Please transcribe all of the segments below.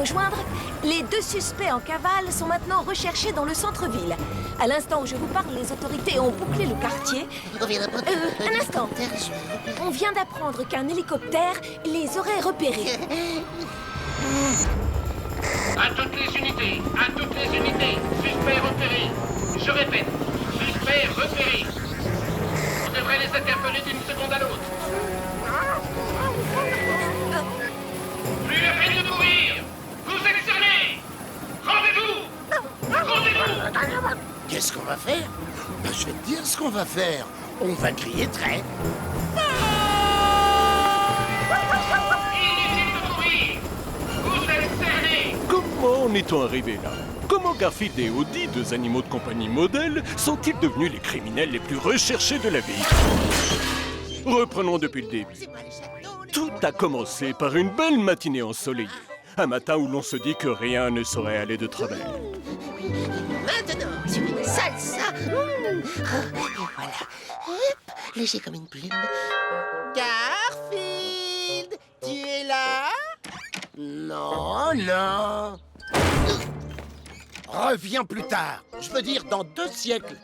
rejoindre? Les 2 suspects en cavale sont maintenant recherchés dans le centre-ville. À l'instant où je vous parle, les autorités ont bouclé le quartier. Un instant. On vient d'apprendre qu'un hélicoptère les aurait repérés. À toutes les unités, suspects repérés. Je répète, suspects repérés. On devrait les interpeller d'une seconde à l'autre. Plus la peine de courir. Vous êtes cernés. Rendez-vous. Qu'est-ce qu'on va faire? Ben, je vais te dire ce qu'on va faire. On va crier trait. Inutile de courir. Vous êtes cernés. Comment en est-on arrivé là? Comment Garfield et Audi, 2 animaux de compagnie modèles, sont-ils devenus les criminels les plus recherchés de la ville? Reprenons depuis le début. Tout a commencé par une belle matinée ensoleillée. Un matin où l'on se dit que rien ne saurait aller de travers. Maintenant, sur une salsa. Et voilà. Hop, léger comme une plume. Garfield, tu es là? Non, non. Reviens plus tard. Je veux dire, dans 2 siècles.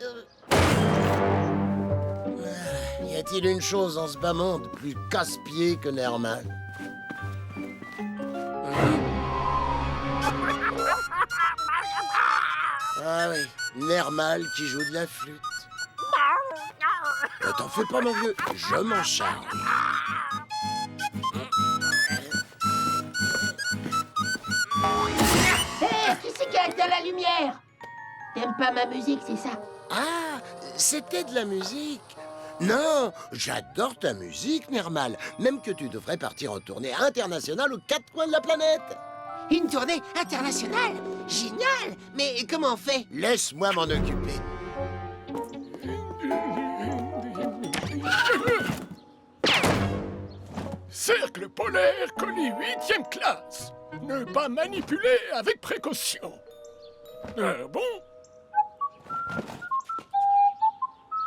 Y a-t-il une chose en ce bas monde plus casse-pied que Nermal? Ah oui, Nermal qui joue de la flûte. T'en fais pas, mon vieux, je m'en charge. Hé, qui c'est qui a éteint la lumière? T'aimes pas ma musique, c'est ça? Ah, c'était de la musique. Non, j'adore ta musique, Nermal. Même que tu devrais partir en tournée internationale aux 4 coins de la planète. Une tournée internationale? Génial! Mais comment on fait? Laisse-moi m'en occuper. Cercle polaire, colis 8e classe. Ne pas manipuler avec précaution. Bon?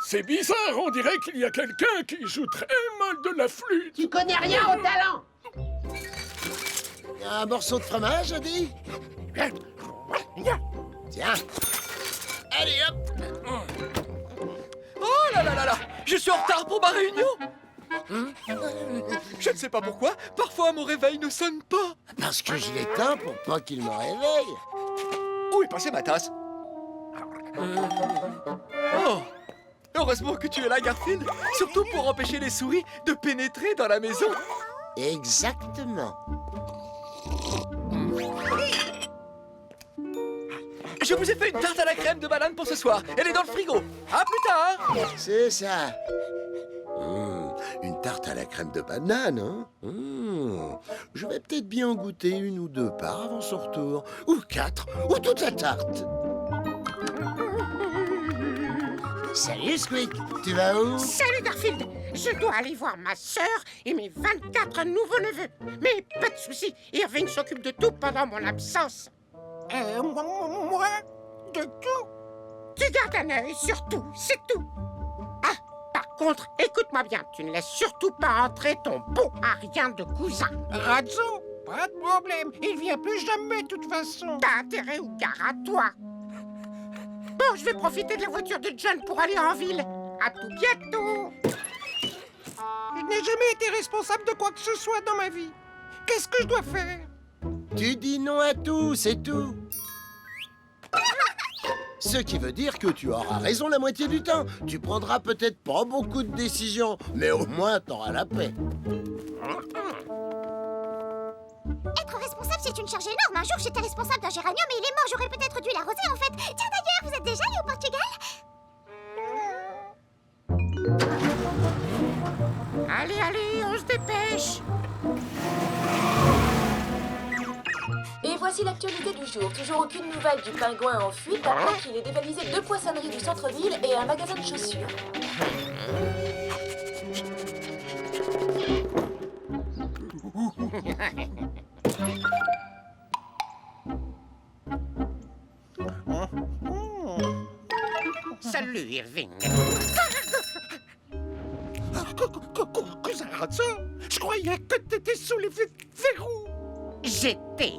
C'est bizarre, on dirait qu'il y a quelqu'un qui joue très mal de la flûte. Tu connais rien au talent! Un morceau de fromage, Adi? Tiens. Allez, hop. Oh là là là là! Je suis en retard pour ma réunion! Je ne sais pas pourquoi, parfois mon réveil ne sonne pas. Parce que je l'éteins pour pas qu'il me réveille. Où est passée ma tasse? Oh! Heureusement que tu es là, Garfield. Surtout pour empêcher les souris de pénétrer dans la maison. Exactement. Je vous ai fait une tarte à la crème de banane pour ce soir. Elle est dans le frigo. À plus tard. C'est ça. Une tarte à la crème de banane, hein? Je vais peut-être bien en goûter 1 ou 2 parts avant son retour. Ou 4, ou toute la tarte. Salut, Squeak. Tu vas où? Salut Garfield, je dois aller voir ma sœur et mes 24 nouveaux neveux. Mais pas de souci, Irving s'occupe de tout pendant mon absence. Moi? De tout? Tu gardes un œil sur tout, c'est tout. Ah, par contre, écoute-moi bien, tu ne laisses surtout pas entrer ton bon à rien de cousin. Razzo, pas de problème, il vient plus jamais de toute façon. T'as intérêt ou gare à toi. Bon, je vais profiter de la voiture de John pour aller en ville. À tout bientôt. Je n'ai jamais été responsable de quoi que ce soit dans ma vie. Qu'est-ce que je dois faire? Tu dis non à tout, c'est tout. Ce qui veut dire que tu auras raison la moitié du temps. Tu prendras peut-être pas beaucoup de décisions, mais au moins t'auras la paix. Être responsable, c'est une charge énorme. Un jour, j'étais responsable d'un géranium et il est mort. J'aurais peut-être dû l'arroser, en fait. Tiens, d'ailleurs, vous êtes déjà allé au Portugal? Allez, allez, on se dépêche. Et voici l'actualité du jour. Toujours aucune nouvelle du pingouin en fuite après qu'il ait dévalisé 2 poissonneries du centre-ville et un magasin de chaussures. Salut, Irving. Cousin Razzo, je croyais que t'étais sous les verrous. J'étais.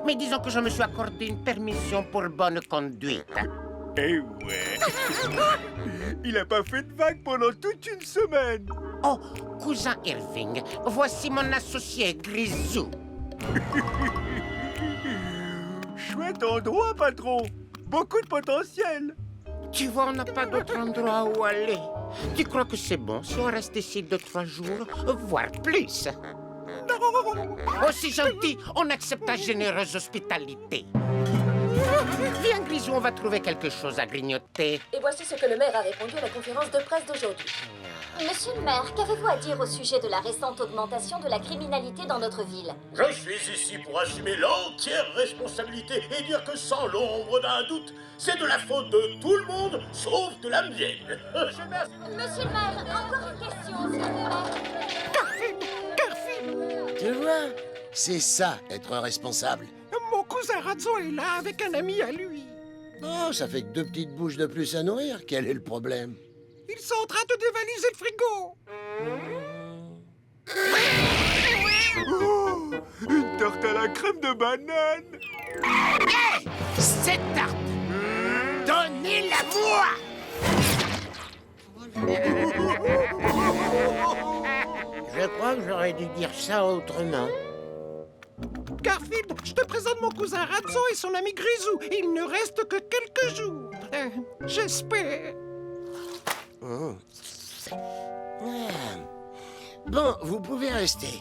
Mais disons que je me suis accordé une permission pour bonne conduite. Eh ouais. Il a pas fait de vague pendant toute une semaine. Oh, cousin Irving, voici mon associé Grisou. Chouette endroit, patron. Beaucoup de potentiel. Tu vois, on n'a pas d'autre endroit où aller. Tu crois que c'est bon si on reste ici 2-3 jours, voire plus? Aussi gentil, on accepte ta généreuse hospitalité. Viens, Grisou, on va trouver quelque chose à grignoter. Et voici ce que le maire a répondu à la conférence de presse d'aujourd'hui. Monsieur le maire, qu'avez-vous à dire au sujet de la récente augmentation de la criminalité dans notre ville? Je suis ici pour assumer l'entière responsabilité et dire que sans l'ombre d'un doute, c'est de la faute de tout le monde, sauf de la mienne. Monsieur le maire, encore une question, s'il vous plaît. Tu vois, c'est ça, être responsable. Mon cousin Razzo est là avec un ami à lui. Oh, ça fait que 2 petites bouches de plus à nourrir. Quel est le problème? Ils sont en train de dévaliser le frigo. Oh, une tarte à la crème de banane. Hey, cette tarte, donnez-la-moi. Je crois que j'aurais dû dire ça autrement. Garfield, je te présente mon cousin Razzo et son ami Grisou. Il ne reste que quelques jours. J'espère. Bon, vous pouvez rester.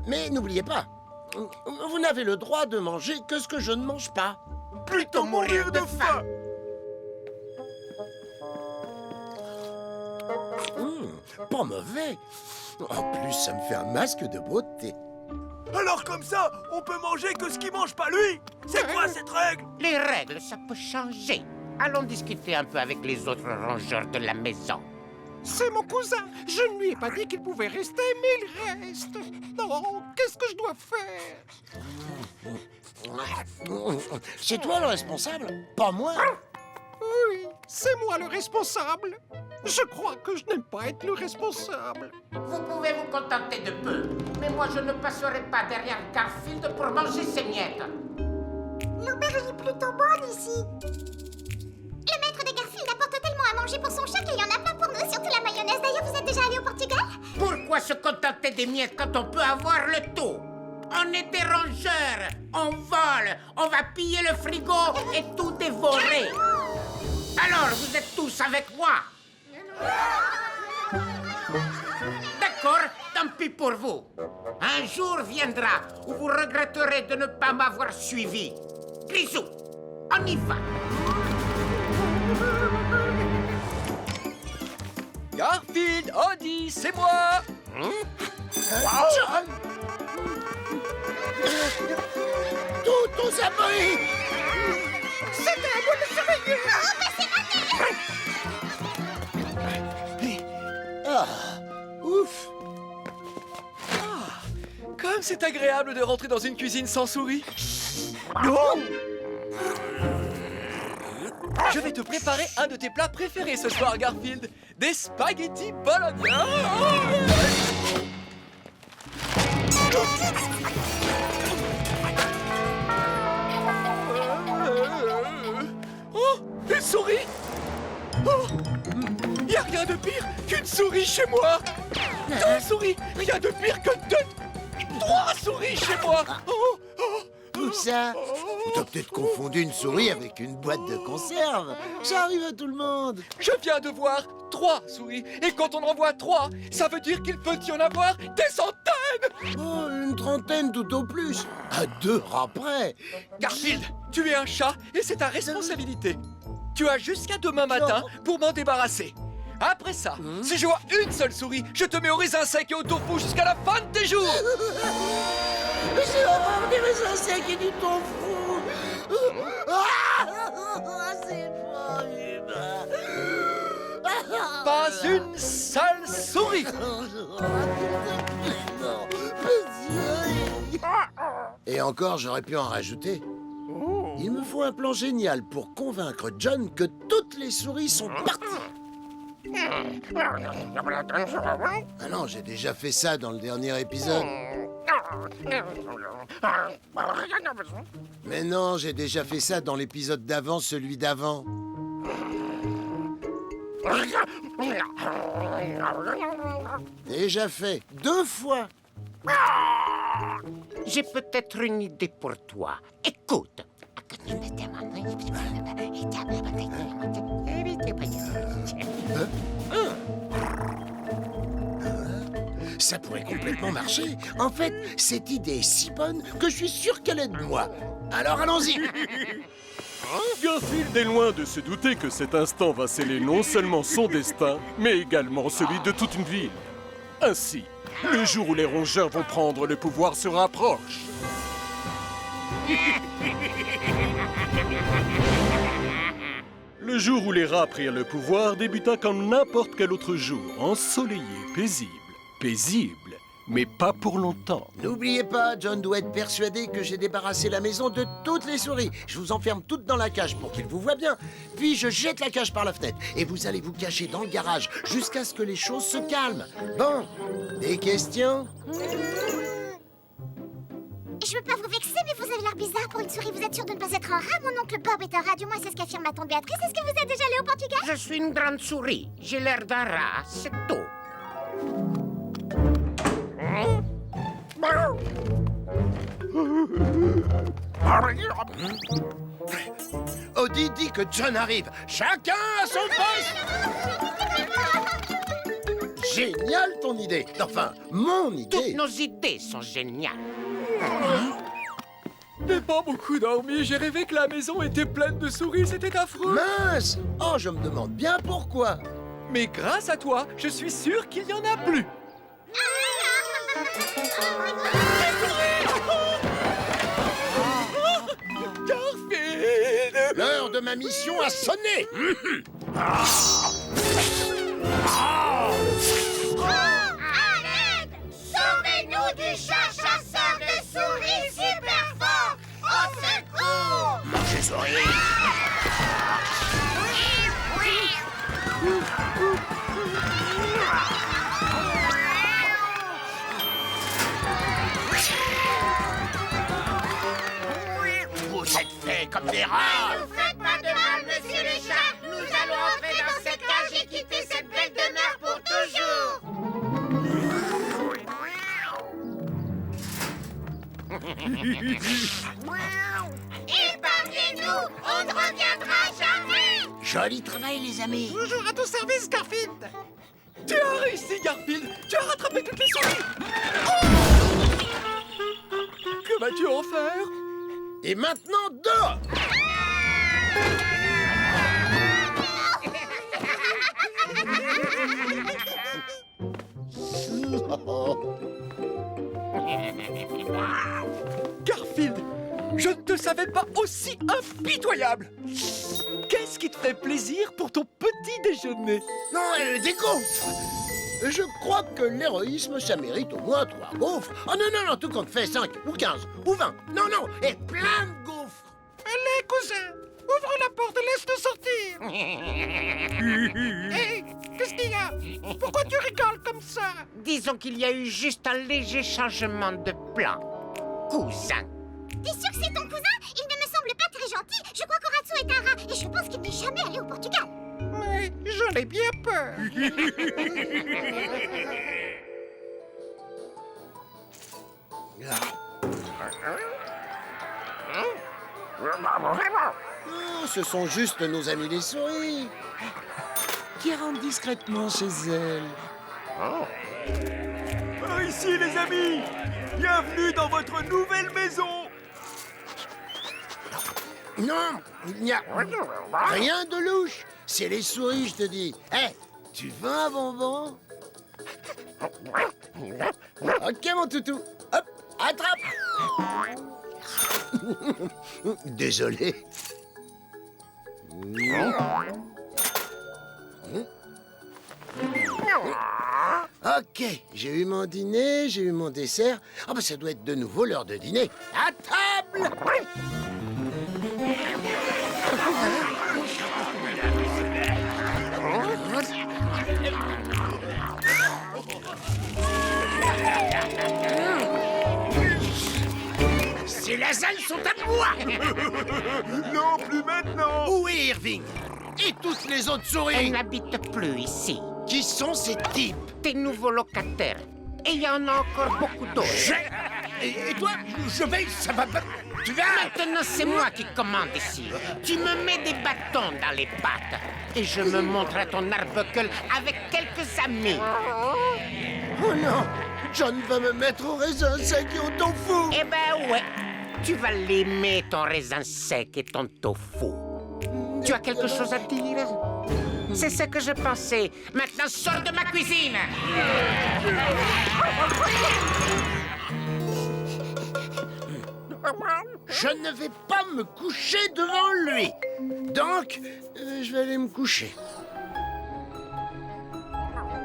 Mais n'oubliez pas, vous n'avez le droit de manger que ce que je ne mange pas. Plutôt mourir de faim. Pas mauvais. En plus, ça me fait un masque de beauté. Alors comme ça, on peut manger que ce qu'il mange pas lui. C'est quoi cette règle? Les règles, ça peut changer. Allons discuter un peu avec les autres rongeurs de la maison. C'est mon cousin. Je ne lui ai pas dit qu'il pouvait rester, mais il reste. Non, qu'est-ce que je dois faire? C'est toi le responsable, pas moi. Oui, c'est moi le responsable. Je crois que je n'aime pas être le responsable. Vous pouvez vous contenter de peu, mais moi je ne passerai pas derrière Garfield pour manger ses miettes. L'auberge est plutôt bonne ici. Le maître de Garfield apporte tellement à manger pour son chat qu'il y en a plein pour nous, surtout la mayonnaise. D'ailleurs, vous êtes déjà allé au Portugal? Pourquoi se contenter des miettes quand on peut avoir le tout? On est des rongeurs, on vole, on va piller le frigo et tout dévorer. Alors, vous êtes tous avec moi? D'accord, tant pis pour vous. Un jour viendra où vous regretterez de ne pas m'avoir suivi. Grisou, on y va. Garfield, Andy, c'est moi. John! Tous aux abris! C'était à moi de surveiller. Ah, ouf! Comme c'est agréable de rentrer dans une cuisine sans souris. Je vais te préparer un de tes plats préférés ce soir, Garfield. Des spaghettis bologna. Oh, une souris. Oh, y a rien de pire qu'une souris chez moi. 2 souris, rien de pire que 3 souris chez moi. Où ça? T'as peut-être confondu une souris avec une boîte de conserve. Ça arrive à tout le monde. Je viens de voir 3 souris. Et quand on en voit 3, ça veut dire qu'il peut y en avoir des centaines. Oh, une trentaine tout au plus. À 2 rats près. Garfield, tu es un chat et c'est ta responsabilité. Tu as jusqu'à demain matin pour m'en débarrasser. Après ça, si je vois une seule souris, je te mets au raisin sec et au tofu jusqu'à la fin de tes jours. J'ai horreur des raisins secs et du tofu. C'est pas humain. Pas une seule souris. Et encore, j'aurais pu en rajouter. Il me faut un plan génial pour convaincre John que toutes les souris sont parties. Ah non, j'ai déjà fait ça dans le dernier épisode. Mais non, j'ai déjà fait ça dans l'épisode d'avant, celui d'avant. Déjà fait 2 fois. J'ai peut-être une idée pour toi. Écoute. Ça pourrait complètement marcher. En fait, cette idée est si bonne que je suis sûr qu'elle est de moi. Alors allons-y. Garfield est loin de se douter que cet instant va sceller non seulement son destin, mais également celui de toute une ville. Ainsi, le jour où les rongeurs vont prendre le pouvoir se rapproche. Le jour où les rats prirent le pouvoir débuta comme n'importe quel autre jour, ensoleillé, paisible. Paisible, mais pas pour longtemps. N'oubliez pas, John doit être persuadé que j'ai débarrassé la maison de toutes les souris. Je vous enferme toutes dans la cage pour qu'il vous voie bien. Puis je jette la cage par la fenêtre et vous allez vous cacher dans le garage jusqu'à ce que les choses se calment. Bon, des questions? Je veux pas vous vexer, mais vous avez l'air bizarre pour une souris. Vous êtes sûr de ne pas être un rat? Mon oncle Bob est un rat, du moins c'est ce qu'affirme ma tante Béatrice. Est-ce que vous êtes déjà allé au Portugal? Je suis une grande souris. J'ai l'air d'un rat, c'est tout. Odie dit que John arrive. Chacun à son poste. Génial ton idée. Enfin, mon idée. Toutes nos idées sont géniales. J'ai pas beaucoup dormi, j'ai rêvé que la maison était pleine de souris, c'était affreux. Mince. Oh, je me demande bien pourquoi. Mais grâce à toi, je suis sûr qu'il y en a plus. Garfield! L'heure de ma mission a sonné. Sauvez-nous du chat chasseur de souris super fort! Au secours! Mangez souris. Vous êtes faits comme des rats. Ne vous faites pas de mal, monsieur le chat! Nous allons entrer dans cette cage et quitter cette belle demeure pour toujours! Épargnez-nous! On ne reviendra jamais! Joli travail, les amis. Toujours à ton service, Garfield. Tu as réussi, Garfield! Tu as rattrapé toutes les souris! Oh! Que vas-tu en faire? Et maintenant, dehors. Garfield, je ne te savais pas aussi impitoyable! Qu'est-ce qui te ferait plaisir pour ton petit déjeuner? Non, des gaufres. Je crois que l'héroïsme, ça mérite au moins 3 gaufres. Oh non, non, non, tout compte fait 5 ou 15 ou 20. Non, non, et plein de gaufres. Allez, cousin, ouvre la porte et laisse-nous sortir. Hé, qu'est-ce qu'il y a? Pourquoi tu rigoles comme ça? Disons qu'il y a eu juste un léger changement de plan. Cousin. T'es sûr que c'est ton cousin? Il ne me semble pas très gentil. Je crois qu'Horatio est un rat et je pense qu'il n'est jamais allé au Portugal. Mais j'en ai bien peur. Oh, ce sont juste nos amis les souris qui rentrent discrètement chez elles. Par ici, les amis! Bienvenue dans votre nouvelle maison! Non, il n'y a rien de louche. C'est les souris, je te dis. Hé, tu veux un bonbon? Ok, mon toutou. Hop, attrape. Désolé. Ok, j'ai eu mon dîner, j'ai eu mon dessert. Ah bah ça doit être de nouveau l'heure de dîner. À table! ailes sont à moi. Non, plus maintenant. Où est Irving? Et toutes les autres Elle souris? n'habite plus ici. Qui sont ces types? Tes nouveaux locataires. Et il y en a encore beaucoup d'autres. Et toi, je vais, ça va pas... Tu vas... Maintenant, c'est moi qui commande ici. Tu me mets des bâtons dans les pattes. Et je me montre à ton Arbuckle avec quelques amis. Oh non, John va me mettre au raisin sec et au tofu. Eh ben ouais, tu vas l'aimer, ton raisin sec et ton tofu. Tu as quelque chose à dire? C'est ce que je pensais. Maintenant, sors de ma cuisine! Je ne vais pas me coucher devant lui. Donc, je vais aller me coucher.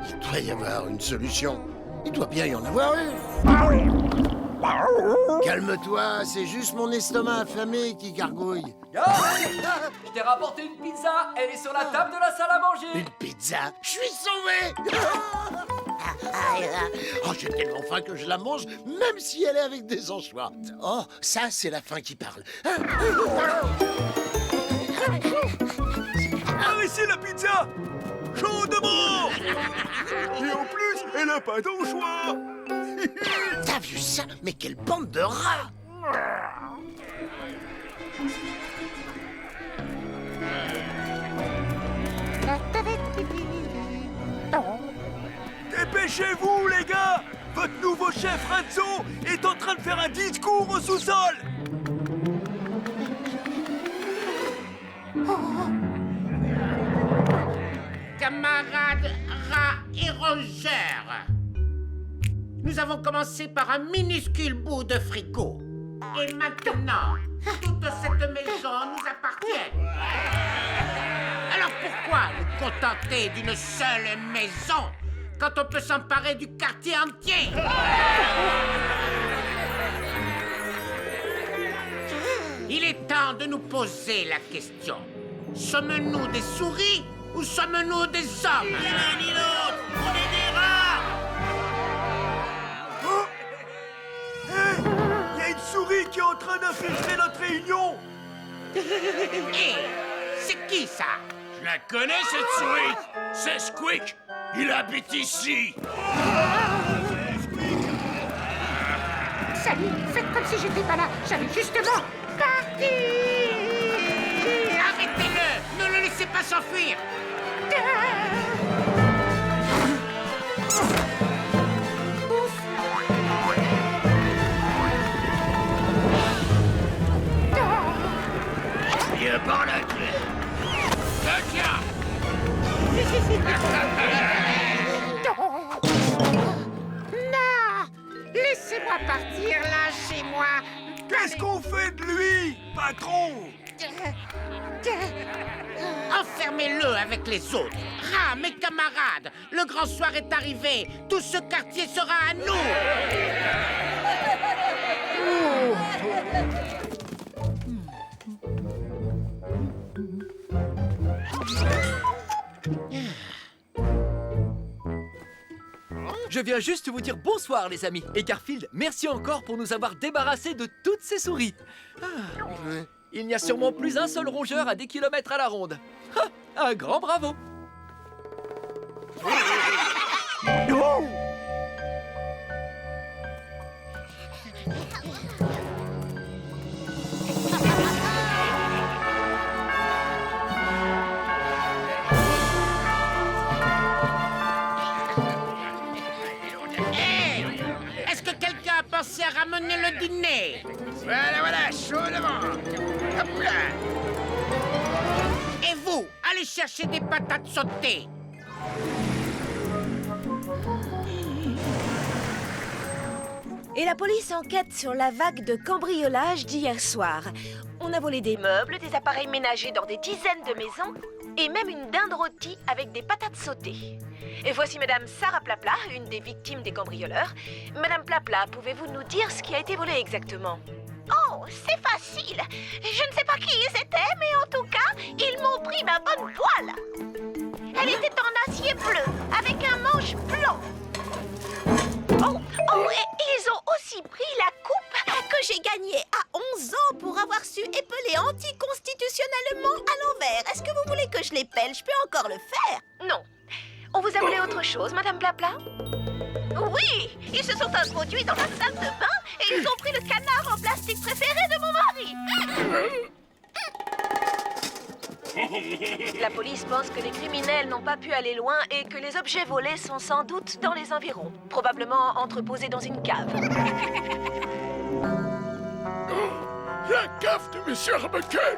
Il doit y avoir une solution. Il doit bien y en avoir une. Calme-toi, c'est juste mon estomac affamé qui gargouille. Je t'ai rapporté une pizza, elle est sur la table de la salle à manger. Une pizza? Je suis sauvé. Oh, j'ai tellement faim que je la mange, même si elle est avec des anchois. Oh, ça, c'est la faim qui parle. Ah, ici la pizza. Chaudement. Et en plus, elle a pas d'anchois. T'as vu ça? Mais quelle bande de rats! Dépêchez-vous, les gars! Votre nouveau chef Razzo est en train de faire un discours au sous-sol! Camarades rats et rongeurs, nous avons commencé par un minuscule bout de frigo. Et maintenant, toute cette maison nous appartient. Alors pourquoi nous contenter d'une seule maison quand on peut s'emparer du quartier entier? Il est temps de nous poser la question. Sommes-nous des souris ou sommes-nous des hommes? Ni l'un ni l'autre, on est des rats! Oh! Hé! Il y a une souris qui est en train d'infiltrer notre réunion! Hé! C'est qui ça? Je la connais, cette souris. C'est Squeak. Il habite ici. Salut, faites comme si j'étais pas là. J'allais justement partir. Arrêtez-le! Ne le laissez pas s'enfuir. Viens par la clé. Tiens. Non! Laissez-moi partir, lâchez-moi. Qu'est-ce qu'on fait de lui, patron? Enfermez-le avec les autres. Ah, mes camarades, le grand soir est arrivé. Tout ce quartier sera à nous. Je viens juste vous dire bonsoir, les amis. Et Garfield, merci encore pour nous avoir débarrassés de toutes ces souris. Il n'y a sûrement plus un seul rongeur à des kilomètres à la ronde. Un grand bravo. Est-ce que quelqu'un a pensé à ramener le dîner? Voilà, chaudement. Hop là. Et vous, allez chercher des patates sautées. Et la police enquête sur la vague de cambriolage d'hier soir. On a volé des meubles, des appareils ménagers dans des dizaines de maisons et même une dinde rôtie avec des patates sautées. Et voici Madame Sarah Plapla, une des victimes des cambrioleurs. Madame Plapla, pouvez-vous nous dire ce qui a été volé exactement? Oh, c'est facile. Je ne sais pas qui ils étaient, mais en tout cas, ils m'ont pris ma bonne poêle. Elle était en acier bleu, avec un manche blanc. Oh, et ils ont aussi pris la coupe que j'ai gagnée à je peux encore le faire. Non. On vous a voulu autre chose, Madame Blabla? Oui, ils se sont introduits dans la salle de bain et ils ont pris le canard en plastique préféré de mon mari. La police pense que les criminels n'ont pas pu aller loin et que les objets volés sont sans doute dans les environs, probablement entreposés dans une cave. La cave de Monsieur Arbuckle!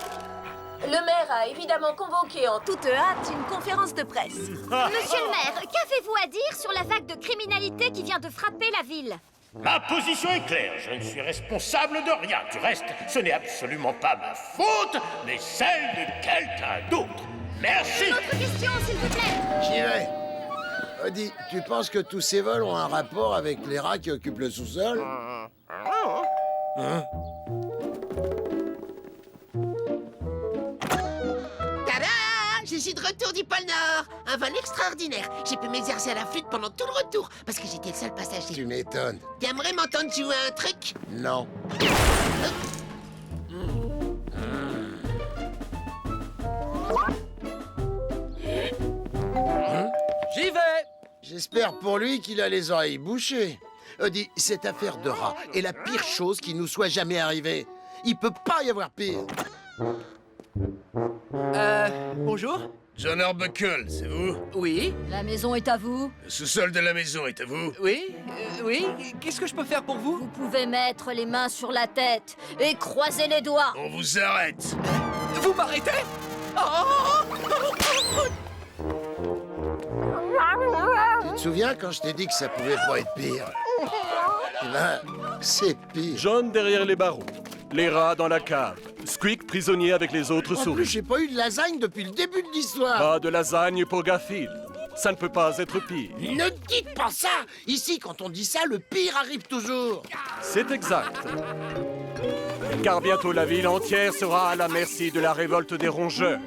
Le maire a évidemment convoqué en toute hâte une conférence de presse. Monsieur le maire, qu'avez-vous à dire sur la vague de criminalité qui vient de frapper la ville? Ma position est claire, je ne suis responsable de rien. Du reste, ce n'est absolument pas ma faute, mais celle de quelqu'un d'autre. Merci. Une autre question, s'il vous plaît. J'y vais. Odie, tu penses que tous ces vols ont un rapport avec les rats qui occupent le sous-sol? Hein? Tada! Je suis de retour du pôle Nord. Un vol extraordinaire. J'ai pu m'exercer à la flûte pendant tout le retour parce que j'étais le seul passager. Tu m'étonnes. T'aimerais m'entendre jouer un truc? Non. J'y vais! J'espère pour lui qu'il a les oreilles bouchées. Odie, cette affaire de rat est la pire chose qui nous soit jamais arrivée. Il peut pas y avoir pire. Bonjour? John Arbuckle, c'est vous? Oui? La maison est à vous. Le sous-sol de la maison est à vous? Oui? Oui? Qu'est-ce que je peux faire pour vous? Vous pouvez mettre les mains sur la tête et croiser les doigts. On vous arrête! Vous m'arrêtez? Oh! Tu te souviens quand je t'ai dit que ça pouvait pas être pire? Eh ben, c'est pire. John derrière les barreaux. Les rats dans la cave. Squeak prisonnier avec les autres En plus, souris. j'ai pas eu de lasagne depuis le début de l'histoire. Pas de lasagne pour Garfield. Ça ne peut pas être pire. Ne dites pas ça! Ici, quand on dit ça, le pire arrive toujours. C'est exact. Car bientôt la ville entière sera à la merci de la révolte des rongeurs.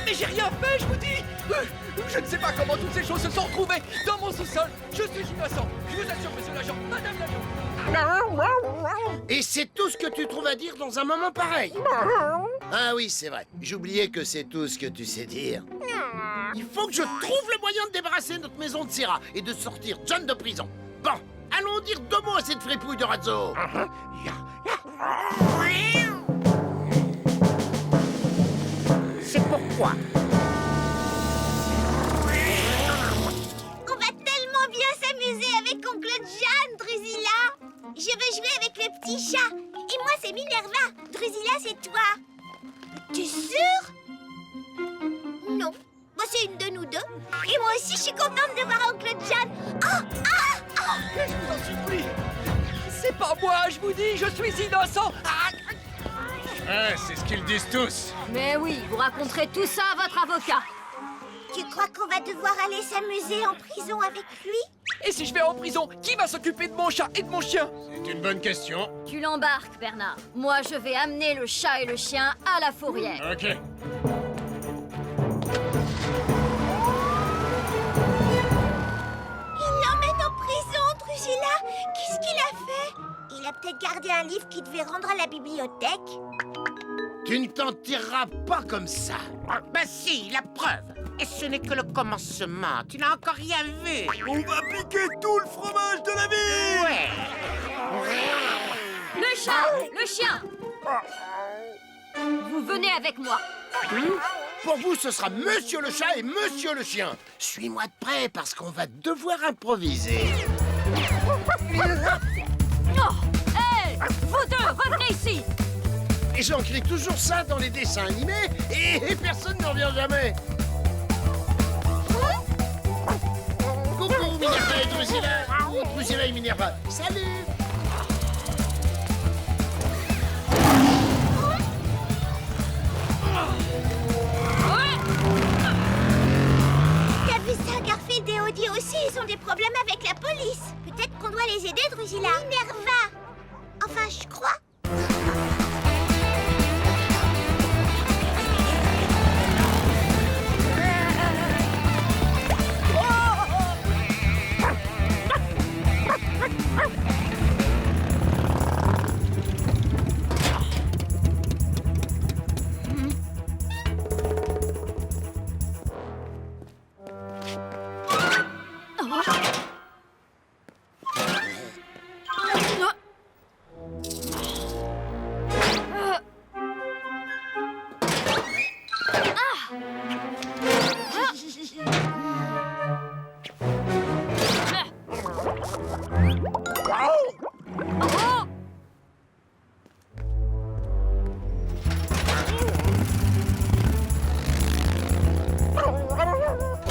Mais j'ai rien fait, je vous dis! Je ne sais pas comment toutes ces choses se sont retrouvées dans mon sous-sol. Je suis innocent. Je vous assure, monsieur l'agent, madame l'agent. Et c'est tout ce que tu trouves à dire dans un moment pareil. Ah oui, c'est vrai. J'oubliais que c'est tout ce que tu sais dire. Il faut que je trouve le moyen de débarrasser notre maison de Syrah et de sortir John de prison. Bon, allons dire 2 mots à cette fripouille de Razzo. C'est pourquoi. On va tellement bien s'amuser avec Oncle John, Drusilla. Je veux jouer avec le petit chat. Et moi, c'est Minerva. Drusilla, c'est toi. T'es sûr? Non. Moi, c'est une de nous deux. Et moi aussi, je suis contente de voir Oncle John. Je vous en supplie. C'est pas moi, je vous dis, je suis innocent. C'est ce qu'ils disent tous. Mais oui, vous raconterez tout ça à votre avocat. Tu crois qu'on va devoir aller s'amuser en prison avec lui? Et si je vais en prison, qui va s'occuper de mon chat et de mon chien? C'est une bonne question. Tu l'embarques, Bernard. Moi, je vais amener le chat et le chien à la fourrière. Ok. Il l'emmène en prison, Drusilla. Qu'est-ce qu'il a fait? Il a peut-être gardé un livre qu'il devait rendre à la bibliothèque. Tu ne t'en tireras pas comme ça. Bah si, la preuve. Et ce n'est que le commencement. Tu n'as encore rien vu. On va piquer tout le fromage de la ville! Ouais. Le chat, le chien. Vous venez avec moi. Pour vous, ce sera Monsieur le chat et Monsieur le chien. Suis-moi de près parce qu'on va devoir improviser. Oh, hé, vous deux, revenez ici. Les gens crient toujours ça dans les dessins animés et personne ne revient jamais. Coucou Minerva et Drusilla. Drusilla et Minerva. Salut. T'as vu ça, Garfield et Odie aussi, ils ont des problèmes avec la police. Peut-être qu'on doit les aider, Drusilla. Minerva. Enfin, je crois.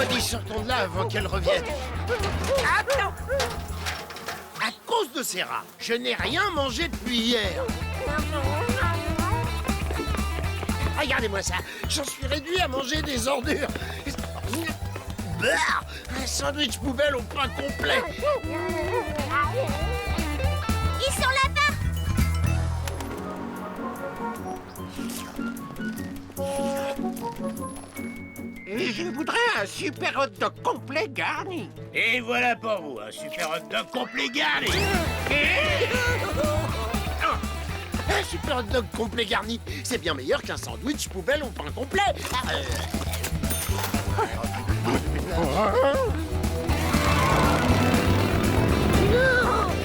Odie, sortons de là avant qu'elle revienne. Attends! À cause de ces rats, je n'ai rien mangé depuis hier. Regardez-moi ça, j'en suis réduit à manger des ordures. Bah, un sandwich poubelle au pain complet. Ils sont là-bas. Et je voudrais un super hot dog complet garni. Et voilà pour vous, un super hot dog complet garni. Un super hot dog complet garni, c'est bien meilleur qu'un sandwich poubelle au pain complet.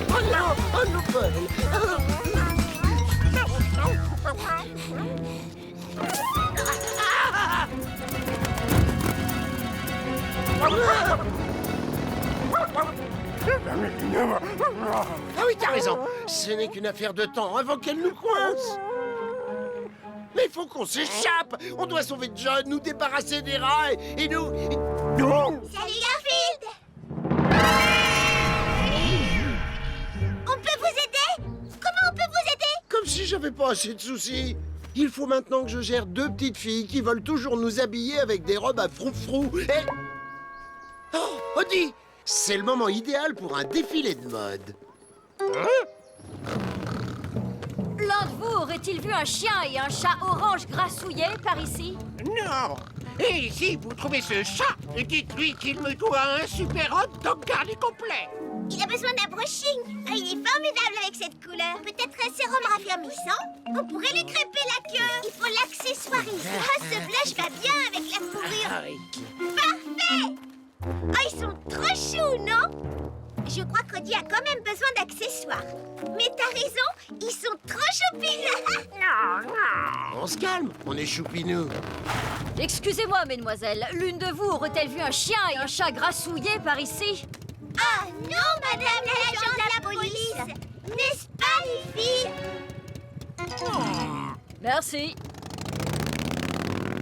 Oh non, oh non, Paul. Ah oui, t'as raison. Ce n'est qu'une affaire de temps avant qu'elle nous coince. Mais il faut qu'on s'échappe. On doit sauver John, nous débarrasser des rats et nous... Salut Garfield. On peut vous aider? Comment on peut vous aider? Comme si j'avais pas assez de soucis. Il faut maintenant que je gère deux petites filles qui veulent toujours nous habiller avec des robes à froufrou. Et... Oh, Odie, c'est le moment idéal pour un défilé de mode. L'un de vous aurait-il vu un chien et un chat orange grassouillés par ici? Non. Et si vous trouvez ce chat, dites-lui qu'il me doit un super hot dog garni complet. Il a besoin d'un brushing. Ah, il est formidable avec cette couleur. Peut-être un sérum raffermissant? On pourrait lui crêper la queue. Il faut l'accessoiriser. Ah, ce blush va bien avec la fourrure. Parfait! Oh, ils sont trop choux, non? Je crois qu'Odie a quand même besoin d'accessoires. Mais t'as raison, ils sont trop choupinous. On se calme, on est choupinous. Excusez-moi, mesdemoiselles, l'une de vous aurait-elle vu un chien et un chat grassouillés par ici? Ah non, madame l'agent de la police. N'est-ce pas, les filles? Merci.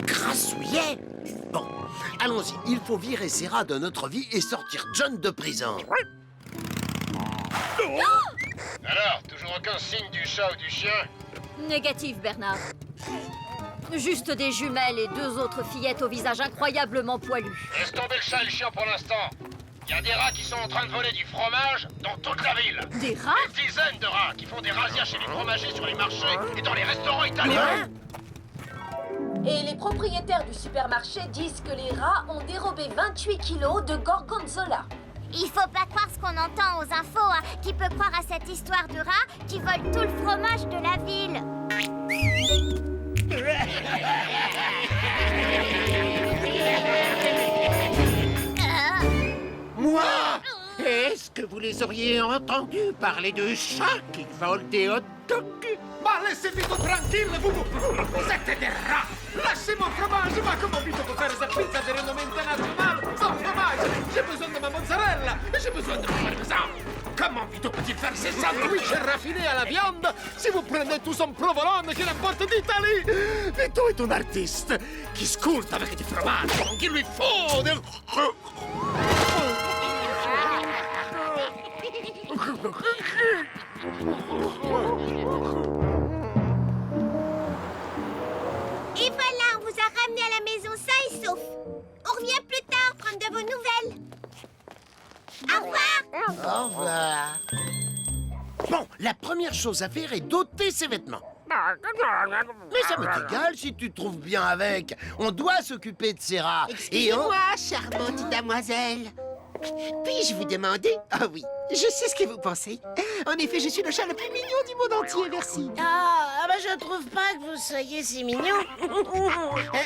Grassouillet. Bon, allons-y, il faut virer ces rats de notre vie et sortir John de prison. Alors, toujours aucun signe du chat ou du chien? Négatif, Bernard. Juste des jumelles et deux autres fillettes au visage incroyablement poilu. Laisse tomber le chat et le chien pour l'instant. Il y a des rats qui sont en train de voler du fromage dans toute la ville. Des rats? Des dizaines de rats qui font des razzias chez les fromagers, sur les marchés et dans les restaurants italiens. Et les propriétaires du supermarché disent que les rats ont dérobé 28 kilos de gorgonzola. Il faut pas croire ce qu'on entend aux infos, hein. Qui peut croire à cette histoire de rats qui volent tout le fromage de la ville? Moi? Est-ce que vous les auriez entendus parler de chats qui volent des hot dogs? Ma laissez-moi tranquille, vous êtes des rats. Lâchez mon fromage, ma comment vous faire cette pizza de renommée internationale sans fromage? J'ai besoin de ma mozzarella et j'ai besoin de mon parmesan. Comment peut-il faire ces sandwichs raffinés à la viande si vous prenez tout son provolone qui l'importe d'Italie? Vito est un artiste qui sculpte avec du fromage, donc il lui faut de... Et voilà, on vous a ramené à la maison sain et sauf. On revient plus tard prendre de vos nouvelles. Au revoir. Au revoir. Bon, la première chose à faire est d'ôter ses vêtements. Mais ça m'est égal si tu te trouves bien avec. On doit s'occuper de ces rats. Excusez-moi, charmante damoiselle. Puis-je vous demander? Ah oui, je sais ce que vous pensez. En effet, je suis le chat le plus mignon du monde entier, merci. Ah, bah je trouve pas que vous soyez si mignon.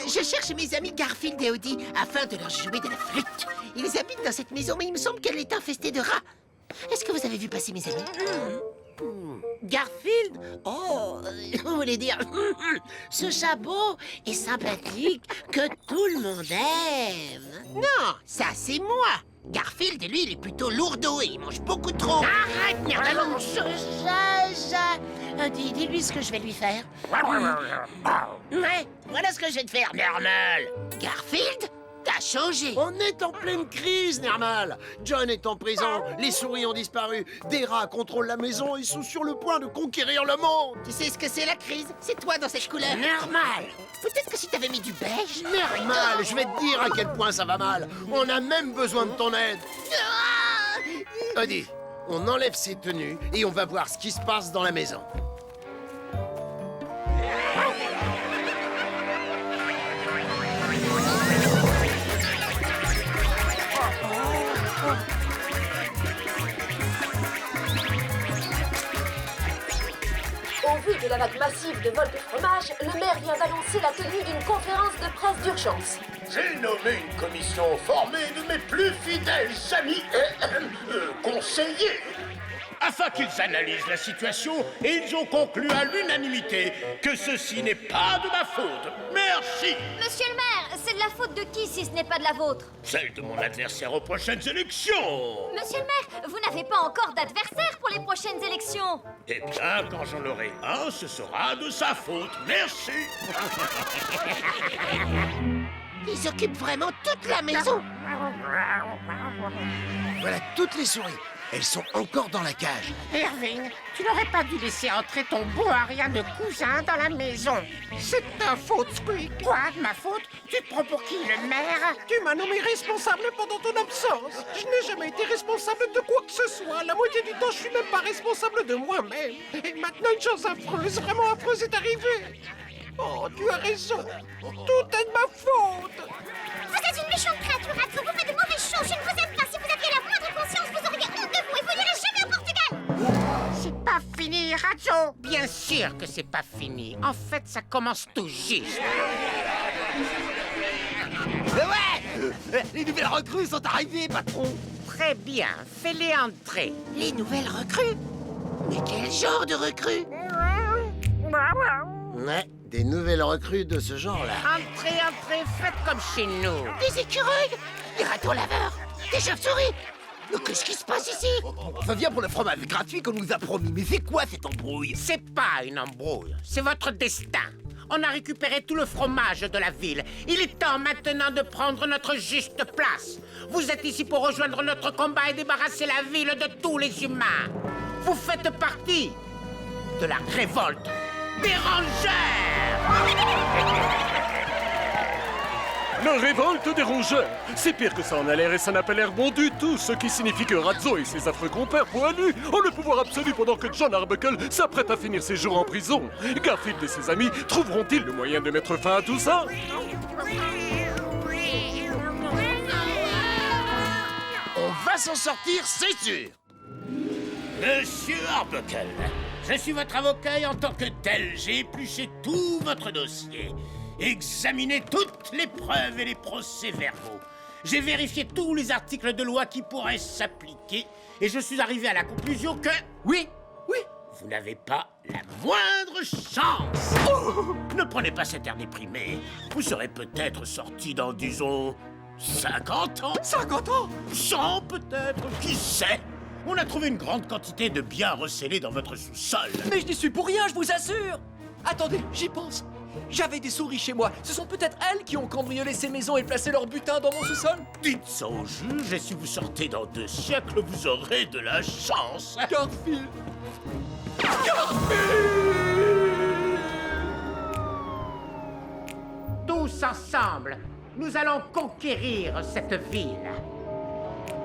Je cherche mes amis Garfield et Odie afin de leur jouer de la flûte. Ils habitent dans cette maison, mais il me semble qu'elle est infestée de rats. Est-ce que vous avez vu passer mes amis? Garfield? Oh, vous voulez dire ce chat beau et sympathique que tout le monde aime. Non, ça c'est moi. Garfield, lui, il est plutôt lourdeau et il mange beaucoup trop. Arrête, merde, allons, chat. Dis-lui ce que je vais lui faire. Ouais, voilà ce que je vais te faire, normal. Garfield? a changé. On est en pleine crise, Nermal. John est en prison, les souris ont disparu, des rats contrôlent la maison et sont sur le point de conquérir le monde. Tu sais ce que c'est la crise? C'est toi dans cette couleur. Nermal. Peut-être que si t'avais mis du beige. Nermal, je vais te dire à quel point ça va mal. On a même besoin de ton aide. Odie, on enlève ses tenues et on va voir ce qui se passe dans la maison. Au vu de la vague massive de vols de fromage, le maire vient d'annoncer la tenue d'une conférence de presse d'urgence. J'ai nommé une commission formée de mes plus fidèles amis et conseillers, afin qu'ils analysent la situation, et ils ont conclu à l'unanimité que ceci n'est pas de ma faute. Merci. Monsieur le maire, c'est de la faute de qui si ce n'est pas de la vôtre? Celle de mon adversaire aux prochaines élections. Monsieur le maire, vous n'avez pas encore d'adversaire pour les prochaines élections. Eh bien, quand j'en aurai un, ce sera de sa faute. Merci. Ils occupent vraiment toute la maison. Voilà toutes les souris. Elles sont encore dans la cage. Irving, tu n'aurais pas dû laisser entrer ton beau Ariane de cousin dans la maison. C'est ta faute, Squeak. Quoi, de ma faute? Tu te prends pour qui, le maire? Tu m'as nommé responsable pendant ton absence. Je n'ai jamais été responsable de quoi que ce soit. La moitié du temps, je suis même pas responsable de moi-même. Et maintenant, une chose affreuse, vraiment affreuse, est arrivée. Oh, tu as raison. Tout est de ma faute. Vous êtes une méchante créature, Ratso. Vous faites de mauvaises choses. Je ne vous aime pas. Si vous aviez la moindre conscience, vous auriez honte de vous et vous n'irez jamais au Portugal. C'est pas fini, Ratso. Bien sûr que c'est pas fini. En fait, ça commence tout juste. Les nouvelles recrues sont arrivées, patron. Très bien, fais-les entrer. Les nouvelles recrues? Mais quel genre de recrues? Ouais, des nouvelles recrues de ce genre-là. Entrez, entrez, faites comme chez nous. Des écureuils? Des ratons laveurs? Des chauves-souris? Mais qu'est-ce qui se passe ici? Ça vient pour le fromage gratuit qu'on nous a promis. Mais c'est quoi cette embrouille? C'est pas une embrouille, c'est votre destin. On a récupéré tout le fromage de la ville. Il est temps maintenant de prendre notre juste place. Vous êtes ici pour rejoindre notre combat et débarrasser la ville de tous les humains. Vous faites partie de la révolte des rongeurs. La révolte des rongeurs. C'est pire que ça en a l'air et ça n'a pas l'air bon du tout, ce qui signifie que Ratso et ses affreux compères poilus ont le pouvoir absolu pendant que John Arbuckle s'apprête à finir ses jours en prison. Garfield et ses amis trouveront-ils le moyen de mettre fin à tout ça? On va s'en sortir, c'est sûr. Monsieur Arbuckle, je suis votre avocat et en tant que tel, j'ai épluché tout votre dossier, examiné toutes les preuves et les procès-verbaux. J'ai vérifié tous les articles de loi qui pourraient s'appliquer et je suis arrivé à la conclusion que... Oui, vous n'avez pas la moindre chance. Ne prenez pas cet air déprimé. Vous serez peut-être sorti dans, disons, 50 ans. 50 ans? 100 peut-être, qui sait? On a trouvé une grande quantité de biens recélés dans votre sous-sol. Mais je n'y suis pour rien, je vous assure. Attendez, j'y pense. J'avais des souris chez moi. Ce sont peut-être elles qui ont cambriolé ces maisons et placé leur butin dans mon sous-sol? Dites ça au juge et si vous sortez dans 2 siècles, vous aurez de la chance. Garfield! Tous ensemble, nous allons conquérir cette ville.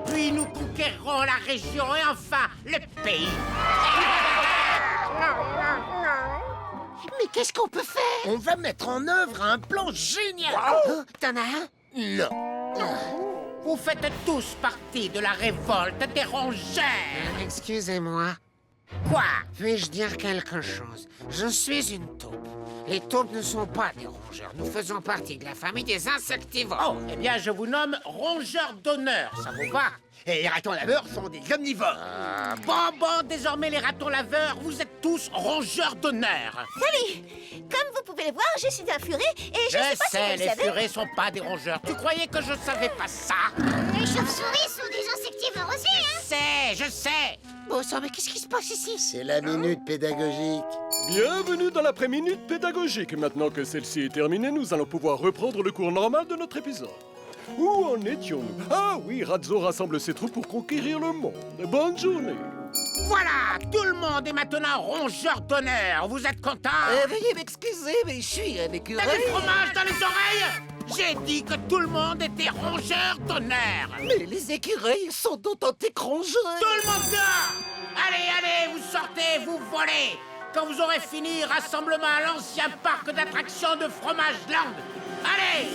Puis nous conquérerons la région et enfin le pays. Mais qu'est-ce qu'on peut faire? On va mettre en œuvre un plan génial. Oh, t'en as un? Non. Vous faites tous partie de la révolte des rongeurs. Excusez-moi. Quoi? Puis-je dire quelque chose? Je suis une taupe. Les taupes ne sont pas des rongeurs. Nous faisons partie de la famille des insectivores. Oh, eh bien, je vous nomme rongeur d'honneur. Ça vous va? Et les ratons laveurs sont des omnivores. Bon, désormais, les ratons laveurs, vous êtes tous rongeurs d'honneur. Salut! Comme vous pouvez le voir, je suis un furet et je sais pas si sais, vous les le savez. furets sont pas des rongeurs. Tu croyais que je savais pas ça? Les chauves-souris sont des insectivores aussi, hein? Je sais. Bon sang, mais qu'est-ce qui se passe ici? C'est la minute pédagogique. Bienvenue dans l'après-minute pédagogique. Maintenant que celle-ci est terminée, nous allons pouvoir reprendre le cours normal de notre épisode. Où en étions-nous? Ah oui, Razzo rassemble ses troupes pour conquérir le monde. Bonne journée. Voilà, tout le monde est maintenant rongeur d'honneur. Vous êtes contents? Veuillez m'excuser, mais je suis un écureuil. T'as du fromage dans les oreilles? J'ai dit que tout le monde était rongeur d'honneur. Mais les écureuils sont d'authentiques rongeurs. Tout le monde dehors! Allez, allez, vous sortez, vous volez. Quand vous aurez fini, rassemblement à l'ancien parc d'attractions de Fromage Land. Allez,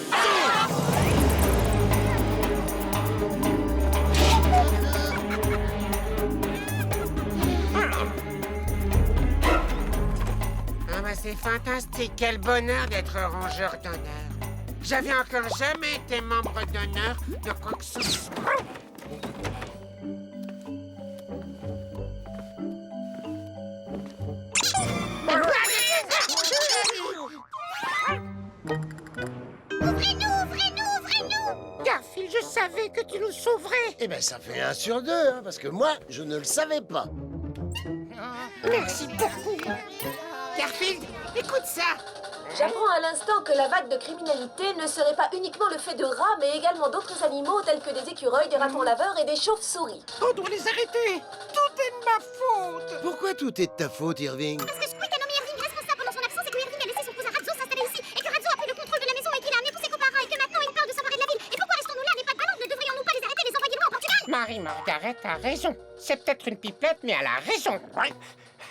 Ah bah c'est fantastique, quel bonheur d'être rongeur d'honneur. J'avais encore jamais été membre d'honneur de quoi que ce soit. Ouvrez-nous, ouvrez-nous, ouvrez-nous! Garfield, je savais que tu nous sauverais. Eh ben, ça fait 1 sur 2, hein, parce que moi, je ne le savais pas. Merci beaucoup. Garfield, écoute ça. J'apprends à l'instant que la vague de criminalité ne serait pas uniquement le fait de rats, mais également d'autres animaux tels que des écureuils, des ratons laveurs et des chauves-souris. On doit les arrêter. Tout est de ma faute. Pourquoi tout est de ta faute, Irving? Parce que Squeak a nommé Irving responsable pendant son absence et que Irving a laissé son cousin Razzo s'installer ici et que Razzo a pris le contrôle de la maison et qu'il a amené tous ses copains et que maintenant il parle de s'emparer de la ville. Et pourquoi restons-nous là, les pattes ballons? Ne devrions-nous pas les arrêter et les envoyer loin au Portugal? Marie-Margaret a raison. C'est peut-être une pipelette, mais elle a raison.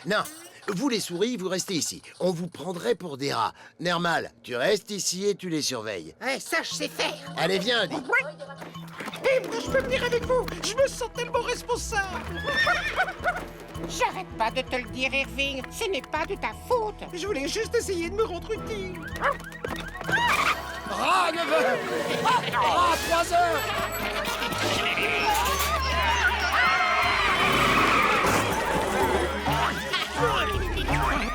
Non, vous les souris, vous restez ici. On vous prendrait pour des rats. Nermal, tu restes ici et tu les surveilles. Ouais, ça, je sais faire. Allez, viens, Andy. Et moi, je peux venir avec vous. Je me sens tellement responsable. J'arrête pas de te le dire, Irving. Ce n'est pas de ta faute. Je voulais juste essayer de me rendre utile. Rat 9h. Rat 3h.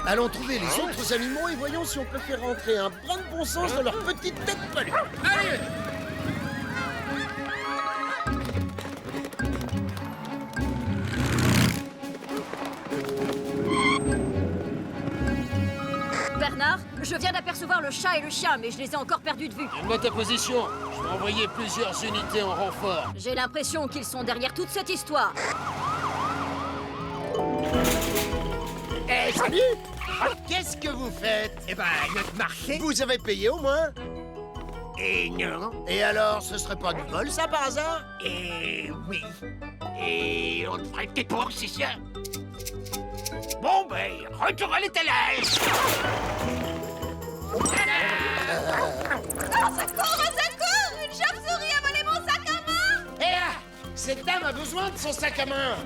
Allons trouver les autres animaux et voyons si on peut faire rentrer un brin de bon sens dans leur petite tête pelue. Allez! Bernard, je viens d'apercevoir le chat et le chien, mais je les ai encore perdus de vue. Donne-moi ta position. Je vais envoyer plusieurs unités en renfort. J'ai l'impression qu'ils sont derrière toute cette histoire. Eh, salut! Qu'est-ce que vous faites? Eh ben, notre marché. Vous avez payé au moins? Et non. Et alors, ce serait pas du vol, ça, par hasard? Et oui. Et on te ferait tes pour, c'est ça. Bon, ben, retour à l'étalage. Au secours! Une chauve-souris a volé mon sac à main! Hé là! Cette dame a besoin de son sac à main!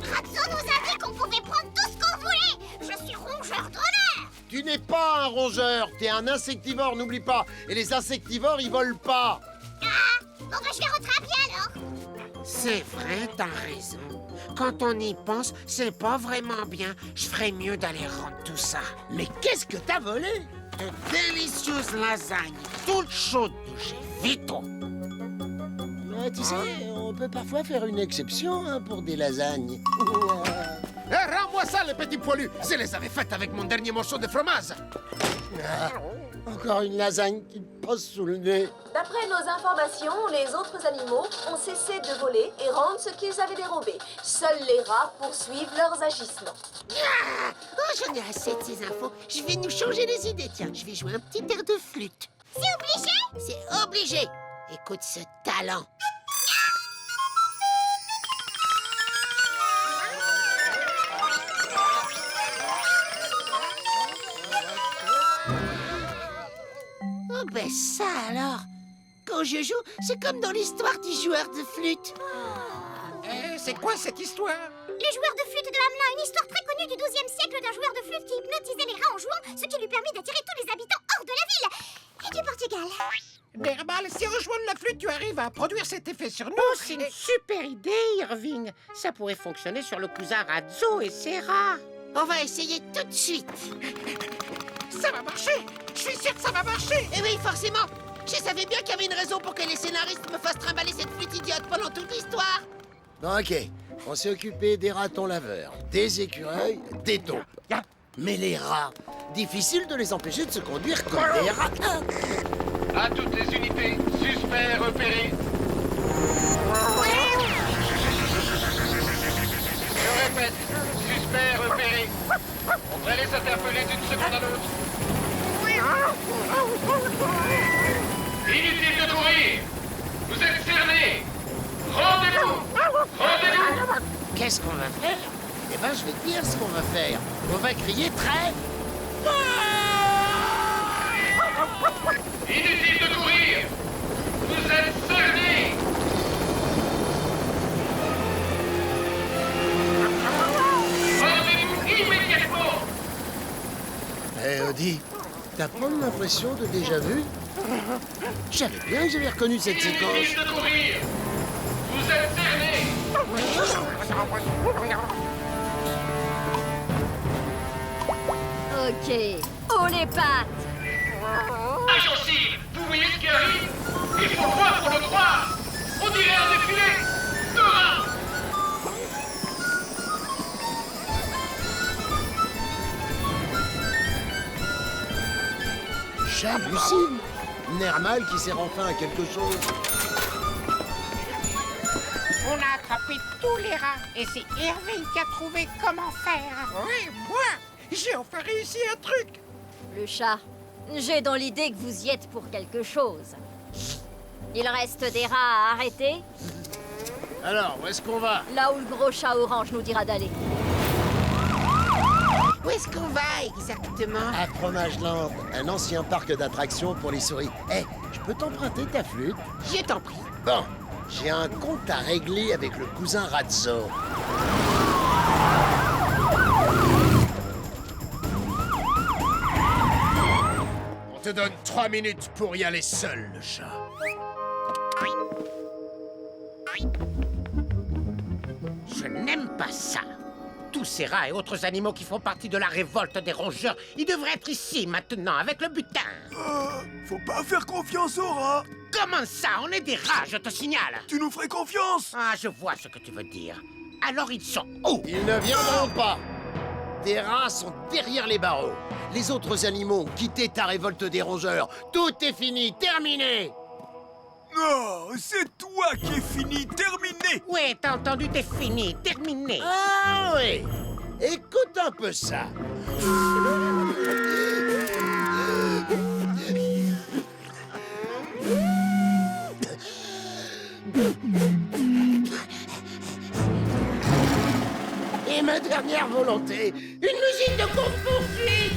Razzo nous a dit qu'on pouvait prendre tout ce qu'on voulait! Je suis rongeur d'honneur! Tu n'es pas un rongeur, t'es un insectivore, n'oublie pas. Et les insectivores, ils volent pas. Ah! Bon bah je vais rattraper alors! C'est vrai, t'as raison. Quand on y pense, c'est pas vraiment bien. Je ferais mieux d'aller rendre tout ça. Mais qu'est-ce que t'as volé? De délicieuses lasagnes, toutes chaudes de chez Vito. Tu sais, on peut parfois faire une exception hein, pour des lasagnes. Rends-moi ça, les petits poilus. Je les avais faites avec mon dernier morceau de fromage. Encore une lasagne qui me passe sous le nez. D'après nos informations, les autres animaux ont cessé de voler et rendent ce qu'ils avaient dérobé. Seuls les rats poursuivent leurs agissements. Ah! Oh, j'en ai assez de ces infos. Je vais nous changer les idées. Tiens, je vais jouer un petit air de flûte. C'est obligé? C'est obligé. Écoute ce talent. Oh ben ça alors. Quand je joue, c'est comme dans l'histoire du joueur de flûte. C'est quoi cette histoire? Le joueur de flûte de Hamelin, une histoire très connue du XIIe siècle d'un joueur de flûte qui hypnotisait les rats en jouant, ce qui lui permit d'attirer tous les habitants hors de la ville et du Portugal. Nermal, si en jouant de la flûte, tu arrives à produire cet effet sur nous... Oh, c'est une super idée, Irving. Ça pourrait fonctionner sur le cousin Razzo et ses rats. On va essayer tout de suite. Ça va marcher! Je suis sûr que ça va marcher! Eh oui, forcément. Je savais bien qu'il y avait une raison pour que les scénaristes me fassent trimballer cette flûte idiote pendant toute l'histoire. Bon, ok, on s'est occupé des ratons laveurs, des écureuils, des taupes. Mais les rats, difficile de les empêcher de se conduire comme des rats. À toutes les unités, suspect repéré. Je répète, suspect repéré. On devrait les interpeller d'une seconde à l'autre. Inutile de courir. Vous êtes cernés. Rendez-vous. Rendez-vous. Qu'est-ce qu'on va faire? Eh ben, je vais te dire ce qu'on va faire. On va crier très... Inutile de courir. Vous êtes cernés. Rendez-vous immédiatement. Eh, Odie, t'as pas l'impression de déjà vu? J'avais bien que j'avais reconnu cette séquence. Inutile de courir. Vous êtes cernés. Ok. Oh les pattes! Agent Cyril, vous voyez ce qui arrive? Il faut croire pour le croire. On dirait un défilé. De rats. J'hallucine. Nermal qui sert enfin à quelque chose. On a attrapé tous les rats et c'est Hervé qui a trouvé comment faire. Oui, moi, j'ai enfin réussi un truc. Le chat, j'ai dans l'idée que vous y êtes pour quelque chose. Il reste des rats à arrêter, Alors, où est-ce qu'on va? là où le gros chat orange nous dira d'aller. Où est-ce qu'on va exactement? À Fromage Land, un ancien parc d'attractions pour les souris. Eh, je peux t'emprunter ta flûte? Je t'en prie. Bon, j'ai un compte à régler avec le cousin Ratso. On te donne 3 minutes pour y aller seul, le chat. Je n'aime pas ça. Tous ces rats et autres animaux qui font partie de la révolte des rongeurs, ils devraient être ici maintenant avec le butin. Faut pas faire confiance aux rats. Comment ça? On est des rats, je te signale. Tu nous ferais confiance. Ah, je vois ce que tu veux dire. Alors ils sont où? Ils ne viendront pas. Tes rats sont derrière les barreaux. Les autres animaux ont quitté ta révolte des rongeurs. Tout est fini, terminé. Non, c'est toi qui es fini, terminé. Ouais, t'as entendu, t'es fini, terminé. Ah oui. Écoute un peu ça. Et ma dernière volonté, une musique de course-poursuite.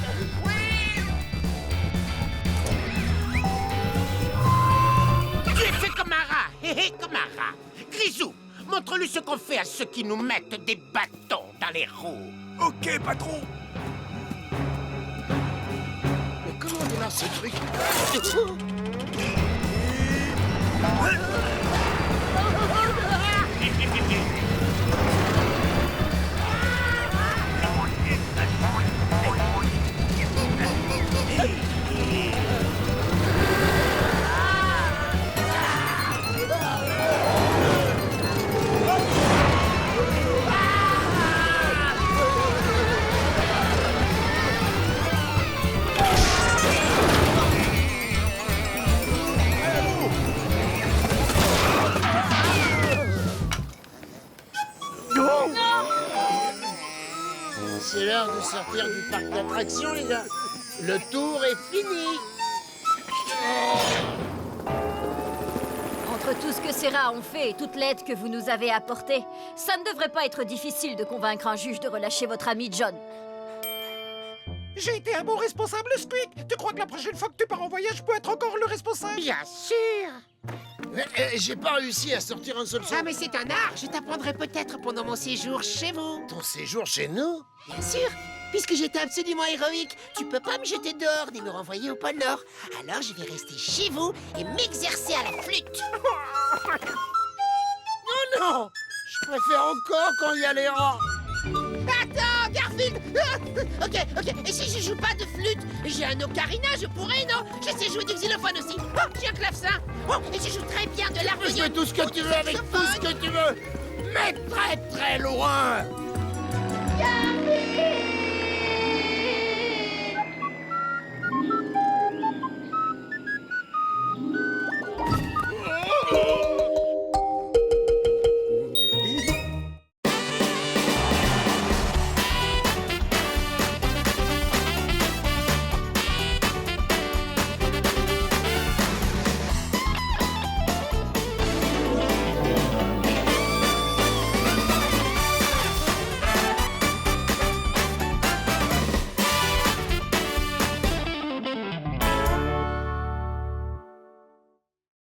Tu es fait comme un rat, hé hé, comme un rat. Grisou, montre-lui ce qu'on fait à ceux qui nous mettent des bâtons dans les roues. Ok, patron. Mais comment on démarre ce truc? C'est l'heure de sortir du parc d'attractions, les gars. Le tour est fini. Entre tout ce que ces rats ont fait et toute l'aide que vous nous avez apportée, ça ne devrait pas être difficile de convaincre un juge de relâcher votre ami John. J'ai été un bon responsable, Squeak. Tu crois que la prochaine fois que tu pars en voyage, je peux être encore le responsable? Bien sûr. J'ai pas réussi à sortir un seul son. Ah, mais c'est un art. Je t'apprendrai peut-être pendant mon séjour chez vous. Ton séjour chez nous? Bien sûr. Puisque j'étais absolument héroïque, tu peux pas me jeter dehors ni me renvoyer au pôle Nord. Alors je vais rester chez vous et m'exercer à la flûte. Oh non! Je préfère encore quand il y a les rats. Attends, Garfield. Ok. Et si je joue pas de flûte? J'ai un ocarina, je pourrais, non? Je sais jouer du xylophone aussi. Oh, j'ai un clavecin. Oh, et je joue très bien de l'harmonie. Fais tout ce que tu veux avec tout ce que tu veux. Mais très très loin. Garfield!